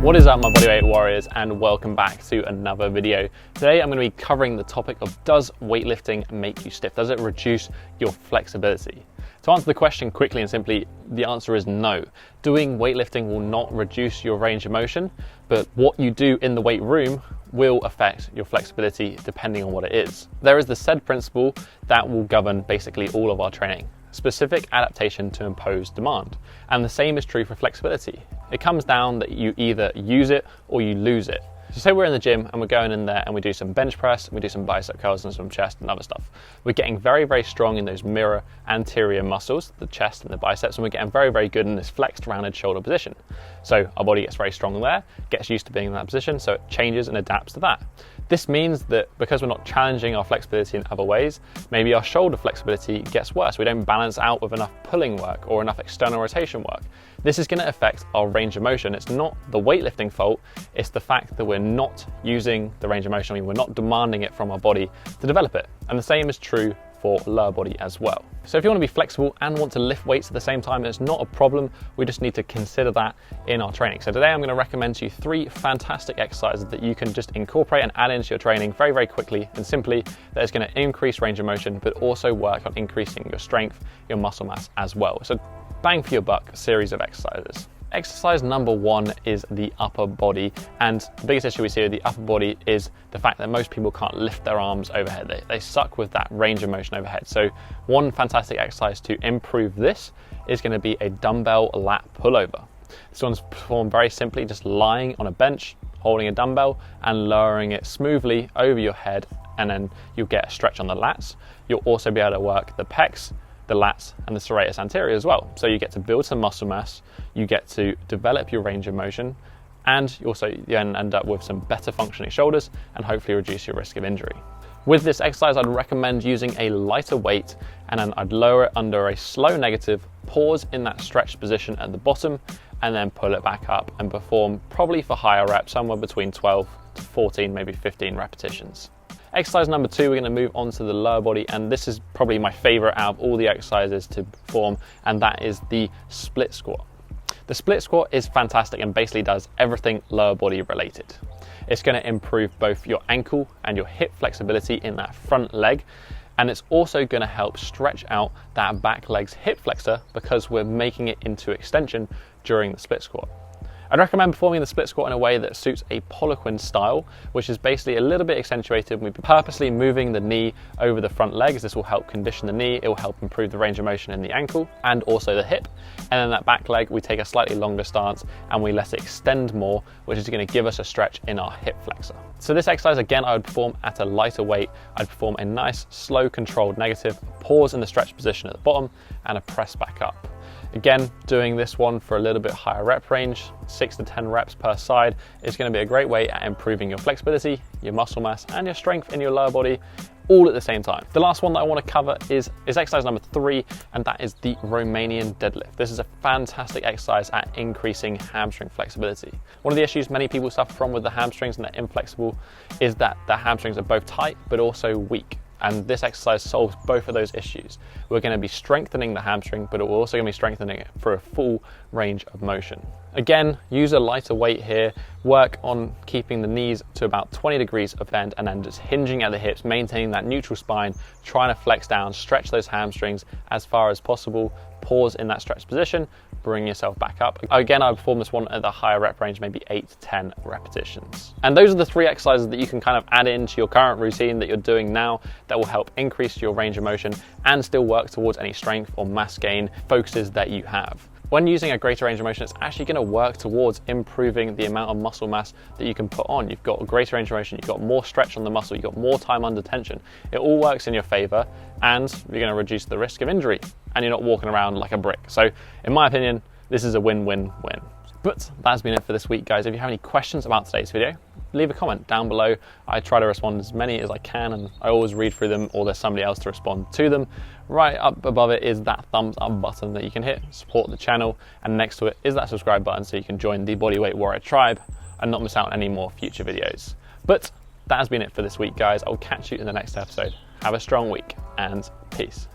What is up, my bodyweight warriors, and welcome back to another video. Today I'm going to be covering the topic of, does weightlifting make you stiff? Does it reduce your flexibility? To answer the question quickly and simply, the answer is no. Doing weightlifting will not reduce your range of motion, but what you do in the weight room will affect your flexibility depending on what it is. There is the said principle that will govern basically all of our training. Specific adaptation to impose demand. And the same is true for flexibility. It comes down that you either use it or you lose it. So say we're in the gym and we're going in there and we do some bench press, we do some bicep curls and some chest and other stuff. We're getting very, very strong in those mirror anterior muscles, the chest and the biceps, and we're getting very, very good in this flexed rounded shoulder position. So our body gets very strong there, gets used to being in that position, so it changes and adapts to that. This means that because we're not challenging our flexibility in other ways, maybe our shoulder flexibility gets worse. We don't balance out with enough pulling work or enough external rotation work. This is going to affect our range of motion. It's not the weightlifting fault, it's the fact that we're not using the range of motion. I mean, we're not demanding it from our body to develop it. And the same is true for lower body as well. So if you want to be flexible and want to lift weights at the same time, it's not a problem. We just need to consider that in our training. So today I'm going to recommend to you 3 fantastic exercises that you can just incorporate and add into your training very, very quickly and simply, that is going to increase range of motion, but also work on increasing your strength, your muscle mass as well. So bang for your buck series of exercises. Exercise number 1 is the upper body, and the biggest issue we see with the upper body is the fact that most people can't lift their arms overhead. They suck with that range of motion overhead. So one fantastic exercise to improve this is going to be a dumbbell lat pullover. This one's performed very simply, just lying on a bench, holding a dumbbell and lowering it smoothly over your head, and then you'll get a stretch on the lats. You'll also be able to work the pecs, the lats and the serratus anterior as well. So you get to build some muscle mass, you get to develop your range of motion, and you also then end up with some better functioning shoulders and hopefully reduce your risk of injury. With this exercise, I'd recommend using a lighter weight, and then I'd lower it under a slow negative, pause in that stretched position at the bottom, and then pull it back up and perform probably for higher reps, somewhere between 12 to 14, maybe 15 repetitions. Exercise number 2, we're going to move on to the lower body, and this is probably my favorite out of all the exercises to perform, and that is the split squat. The split squat is fantastic and basically does everything lower body related. It's going to improve both your ankle and your hip flexibility in that front leg, and it's also going to help stretch out that back leg's hip flexor because we're making it into extension during the split squat. I'd recommend performing the split squat in a way that suits a Poliquin style, which is basically a little bit accentuated. We're purposely moving the knee over the front legs. This will help condition the knee, it will help improve the range of motion in the ankle and also the hip. And then that back leg, we take a slightly longer stance and we let it extend more, which is going to give us a stretch in our hip flexor. So this exercise, again, I would perform at a lighter weight. I'd perform a nice, slow, controlled negative, pause in the stretch position at the bottom, and a press back up. Again, doing this one for a little bit higher rep range, 6 to 10 reps per side, is going to be a great way at improving your flexibility, your muscle mass, and your strength in your lower body, all at the same time. The last one that I want to cover is exercise number 3, and that is the Romanian deadlift. This is a fantastic exercise at increasing hamstring flexibility. One of the issues many people suffer from with the hamstrings and they're inflexible is that the hamstrings are both tight but also weak. And this exercise solves both of those issues. We're going to be strengthening the hamstring, but we're also going to be strengthening it for a full range of motion. Again, use a lighter weight here, work on keeping the knees to about 20 degrees of bend, and then just hinging at the hips, maintaining that neutral spine, trying to flex down, stretch those hamstrings as far as possible, pause in that stretch position, bring yourself back up. Again, I perform this one at the higher rep range, maybe 8 to 10 repetitions. And those are the 3 exercises that you can kind of add into your current routine that you're doing now that will help increase your range of motion and still work towards any strength or mass gain focuses that you have. When using a greater range of motion, it's actually going to work towards improving the amount of muscle mass that you can put on. You've got a greater range of motion, you've got more stretch on the muscle, you've got more time under tension. It all works in your favor, and you're going to reduce the risk of injury, and you're not walking around like a brick. So in my opinion, this is a win-win-win. But that's been it for this week, guys. If you have any questions about today's video, leave a comment down below. I try to respond as many as I can, and I always read through them, or there's somebody else to respond to them. Right up above it is that thumbs up button that you can hit, support the channel, and next to it is that subscribe button so you can join the Bodyweight Warrior tribe and not miss out on any more future videos. But that has been it for this week, guys. I'll catch you in the next episode. Have a strong week, and peace.